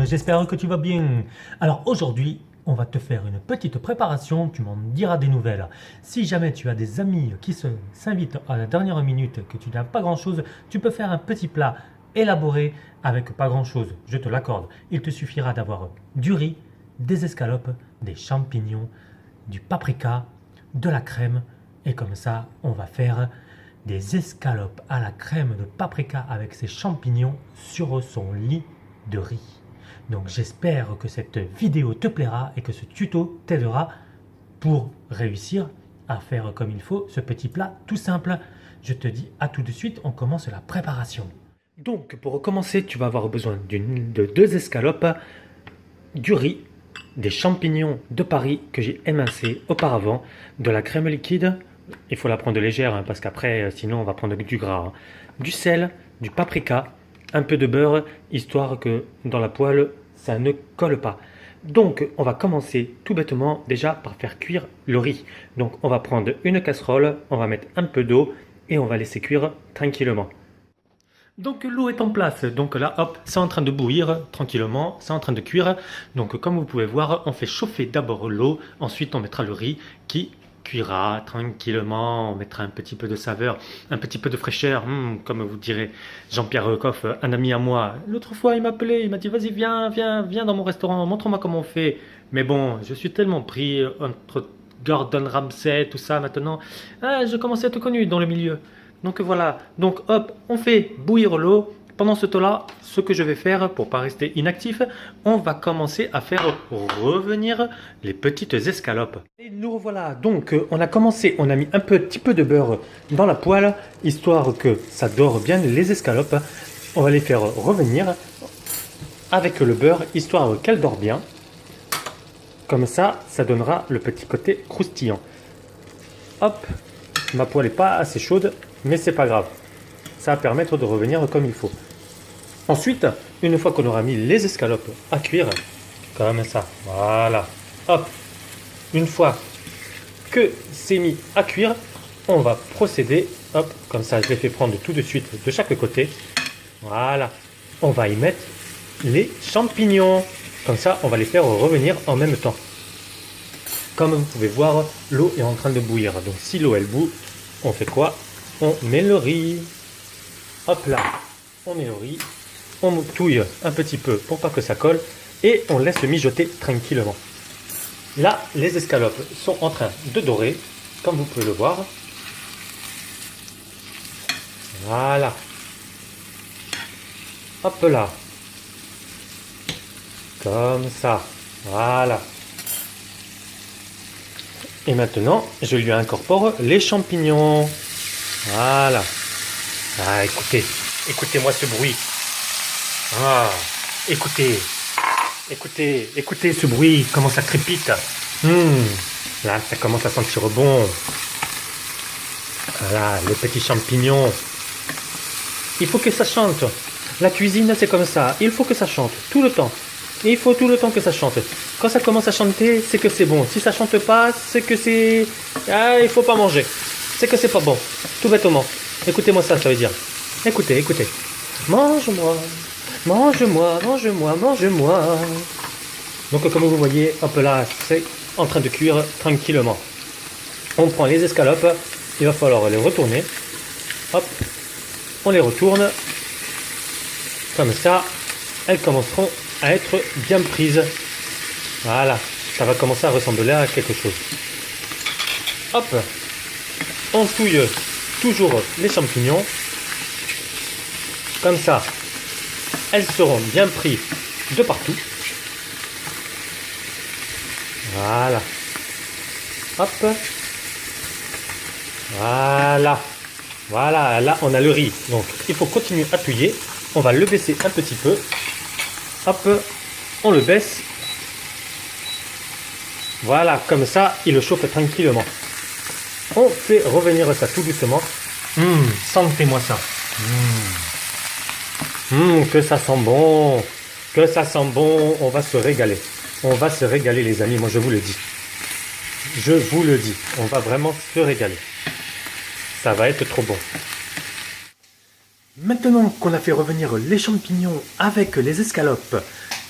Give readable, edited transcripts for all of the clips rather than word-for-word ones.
j'espère que tu vas bien. Alors aujourd'hui, on va te faire une petite préparation, tu m'en diras des nouvelles. Si jamais tu as des amis qui s'invitent à la dernière minute, que tu n'as pas grand chose, tu peux faire un petit plat élaboré avec pas grand chose, je te l'accorde. Il te suffira d'avoir du riz, des escalopes, des champignons, du paprika, de la crème, et comme ça, on va faire des escalopes à la crème de paprika avec ses champignons sur son lit de riz. Donc j'espère que cette vidéo te plaira et que ce tuto t'aidera pour réussir à faire comme il faut ce petit plat tout simple. Je te dis à tout de suite, on commence la préparation. Donc pour commencer, tu vas avoir besoin de deux escalopes, du riz, des champignons de Paris que j'ai émincés auparavant, de la crème liquide. Il faut la prendre légère hein, parce qu'après, sinon on va prendre du gras. Hein. Du sel, du paprika, un peu de beurre, histoire que dans la poêle, ça ne colle pas. Donc, on va commencer tout bêtement déjà par faire cuire le riz. Donc, on va prendre une casserole, on va mettre un peu d'eau et on va laisser cuire tranquillement. Donc l'eau est en place, donc là hop, c'est en train de bouillir tranquillement, c'est en train de cuire. Donc comme vous pouvez voir, on fait chauffer d'abord l'eau, ensuite on mettra le riz qui cuira tranquillement, on mettra un petit peu de saveur, un petit peu de fraîcheur, comme vous direz Jean-Pierre Coff, un ami à moi. L'autre fois il m'a appelé, il m'a dit vas-y viens dans mon restaurant, montre-moi comment on fait. Mais bon, je suis tellement pris entre Gordon Ramsay, tout ça maintenant, je commençais à être connu dans le milieu. Donc voilà, donc hop, on fait bouillir l'eau. Pendant ce temps-là, ce que je vais faire pour ne pas rester inactif, on va commencer à faire revenir les petites escalopes. Et nous revoilà, donc on a commencé, on a mis un petit peu de beurre dans la poêle, histoire que ça dore bien les escalopes. On va les faire revenir avec le beurre, histoire qu'elles dorent bien. Comme ça, ça donnera le petit côté croustillant. Hop, ma poêle n'est pas assez chaude, mais c'est pas grave. Ça va permettre de revenir comme il faut. Ensuite, une fois qu'on aura mis les escalopes à cuire, comme ça, voilà, hop, une fois que c'est mis à cuire, on va procéder, hop, comme ça je les fais prendre tout de suite de chaque côté, voilà, on va y mettre les champignons, comme ça on va les faire revenir en même temps. Comme vous pouvez voir, l'eau est en train de bouillir, donc si l'eau elle bout, on fait quoi? On met le riz, hop là, on met le riz, on touille un petit peu pour pas que ça colle et on laisse mijoter tranquillement. Là, les escalopes sont en train de dorer, comme vous pouvez le voir. Voilà. Hop là. Comme ça. Voilà. Et maintenant, je lui incorpore les champignons. Voilà. Ah, écoutez-moi ce bruit. Ah, écoutez ce bruit, comment ça crépite. Là, ça commence à sentir bon. Voilà, les petits champignons. Il faut que ça chante. La cuisine, c'est comme ça. Il faut que ça chante tout le temps. Il faut tout le temps que ça chante. Quand ça commence à chanter, c'est que c'est bon. Si ça chante pas, c'est que c'est... Ah, il faut pas manger. C'est que c'est pas bon. Tout bêtement. Écoutez-moi ça, ça veut dire. Écoutez. Mange-moi. Mange-moi. Donc comme vous voyez, hop là, c'est en train de cuire tranquillement. On prend les escalopes, il va falloir les retourner. Hop, on les retourne. Comme ça, elles commenceront à être bien prises. Voilà, ça va commencer à ressembler à quelque chose. Hop, on touille toujours les champignons. Comme ça, elles seront bien prises de partout. Voilà. Hop. Voilà. Voilà, là on a le riz. Donc il faut continuer à touiller. On va le baisser un petit peu. Hop, on le baisse. Voilà, comme ça, il le chauffe tranquillement. On fait revenir ça tout doucement. Sentez-moi ça. Que ça sent bon. Que ça sent bon. On va se régaler. On va se régaler les amis, moi je vous le dis. Je vous le dis, on va vraiment se régaler. Ça va être trop bon. Maintenant qu'on a fait revenir les champignons avec les escalopes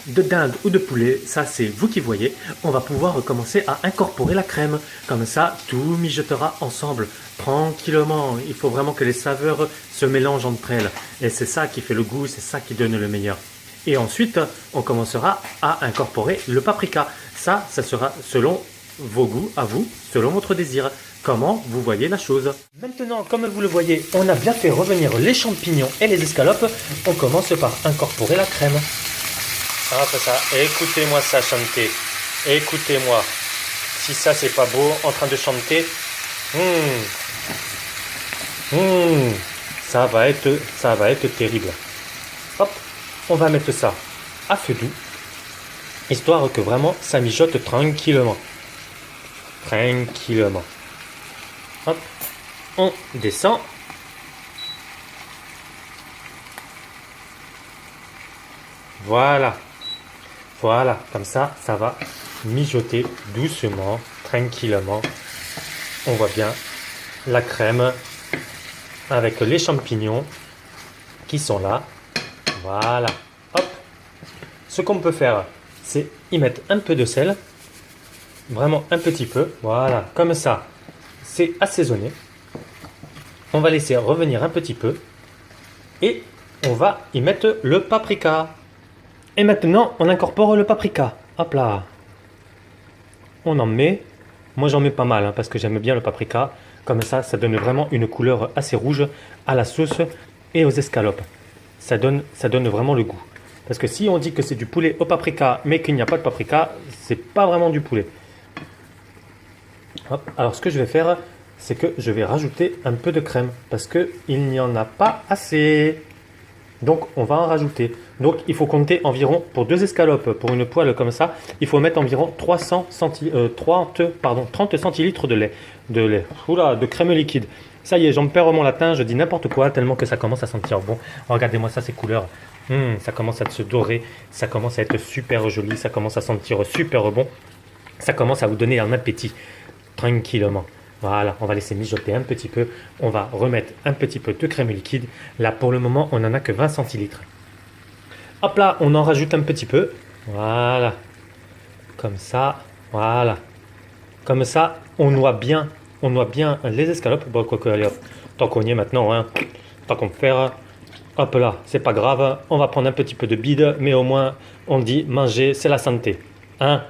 de dinde ou de poulet, ça c'est vous qui voyez. On va pouvoir commencer à incorporer la crème. Comme ça, tout mijotera ensemble, tranquillement. Il faut vraiment que les saveurs se mélangent entre elles. Et c'est ça qui fait le goût, c'est ça qui donne le meilleur. Et ensuite, on commencera à incorporer le paprika. Ça sera selon vos goûts, à vous, selon votre désir. Comment vous voyez la chose. Maintenant, comme vous le voyez, on a bien fait revenir les champignons et les escalopes. On commence par incorporer la crème. Ah, c'est ça. Écoutez-moi ça chanter. Écoutez-moi. Si ça, c'est pas beau, en train de chanter. Ça va être terrible. Hop, on va mettre ça à feu doux. Histoire que vraiment, ça mijote tranquillement. Tranquillement. Hop, on descend. Voilà. Voilà, comme ça, ça va mijoter doucement, tranquillement. On voit bien la crème avec les champignons qui sont là. Voilà. Hop. Ce qu'on peut faire, c'est y mettre un peu de sel. Vraiment un petit peu. Voilà, comme ça. C'est assaisonné. On va laisser revenir un petit peu. Et on va y mettre le paprika. Et maintenant, on incorpore le paprika. Hop là. On en met. Moi, j'en mets pas mal parce que j'aime bien le paprika. Comme ça, ça donne vraiment une couleur assez rouge à la sauce et aux escalopes. Ça donne vraiment le goût. Parce que si on dit que c'est du poulet au paprika, mais qu'il n'y a pas de paprika, c'est pas vraiment du poulet. Hop. Alors, ce que je vais faire, c'est que je vais rajouter un peu de crème parce qu'il n'y en a pas assez. Donc, on va en rajouter. Donc, il faut compter environ, pour 2 escalopes, pour une poêle comme ça, il faut mettre environ 30 centilitres de lait. De crème liquide. Ça y est, j'en perds mon latin, je dis n'importe quoi, tellement que ça commence à sentir bon. Regardez-moi ça, ces couleurs. Ça commence à se dorer, ça commence à être super joli, ça commence à sentir super bon. Ça commence à vous donner un appétit, tranquillement. Voilà, on va laisser mijoter un petit peu. On va remettre un petit peu de crème liquide. Là, pour le moment, on n'en a que 20 centilitres. Hop là, on en rajoute un petit peu. Voilà. Comme ça. Voilà. Comme ça, on noie bien les escalopes. Bon, quoique, allez, hop. Tant qu'on y est maintenant, hein. Tant qu'on peut faire. Hop là, c'est pas grave. On va prendre un petit peu de bide, mais au moins, on dit manger, c'est la santé. Hein?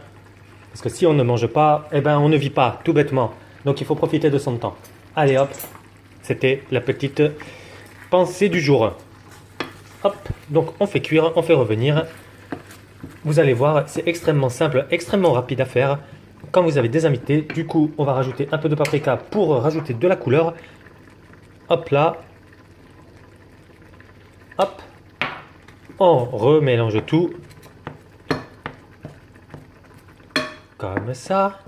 Parce que si on ne mange pas, eh ben, on ne vit pas, tout bêtement. Donc il faut profiter de son temps. Allez hop, c'était la petite pensée du jour. Hop, donc on fait cuire, on fait revenir. Vous allez voir, c'est extrêmement simple, extrêmement rapide à faire. Quand vous avez des invités, du coup, on va rajouter un peu de paprika pour rajouter de la couleur. Hop là. Hop. On remélange tout. Comme ça.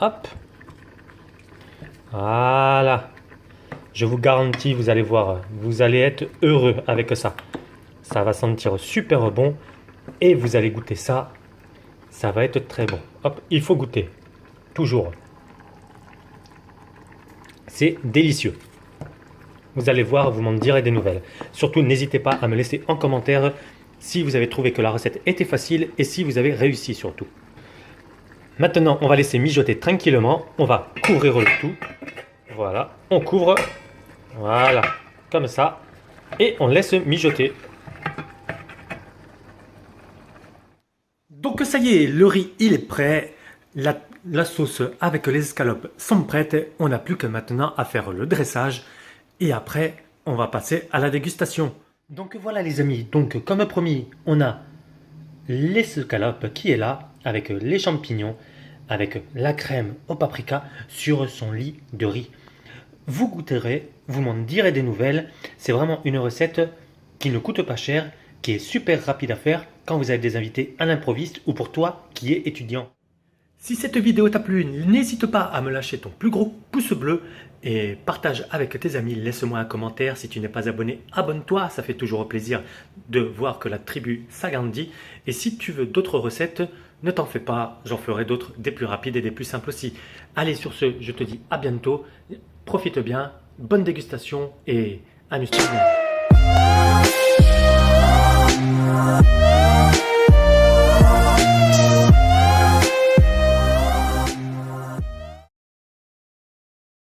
Hop. Voilà. Je vous garantis, vous allez voir, vous allez être heureux avec ça. Ça va sentir super bon et vous allez goûter ça. Ça va être très bon. Hop, il faut goûter. Toujours. C'est délicieux. Vous allez voir, vous m'en direz des nouvelles. Surtout, n'hésitez pas à me laisser en commentaire si vous avez trouvé que la recette était facile et si vous avez réussi surtout. Maintenant, on va laisser mijoter tranquillement. On va couvrir le tout. Voilà, on couvre. Voilà, comme ça. Et on laisse mijoter. Donc ça y est, le riz il est prêt. La sauce avec les escalopes sont prêtes. On n'a plus que maintenant à faire le dressage. Et après, on va passer à la dégustation. Donc voilà les amis. Donc comme promis, on a les escalopes qui est là avec les champignons, avec la crème au paprika sur son lit de riz. Vous goûterez, vous m'en direz des nouvelles. C'est vraiment une recette qui ne coûte pas cher, qui est super rapide à faire quand vous avez des invités à l'improviste ou pour toi qui es étudiant. Si cette vidéo t'a plu, n'hésite pas à me lâcher ton plus gros pouce bleu et partage avec tes amis. Laisse-moi un commentaire. Si tu n'es pas abonné, abonne-toi. Ça fait toujours plaisir de voir que la tribu s'agrandit. Et si tu veux d'autres recettes, ne t'en fais pas. J'en ferai d'autres, des plus rapides et des plus simples aussi. Allez, sur ce, je te dis à bientôt. Profite bien, bonne dégustation et amuse-toi bien.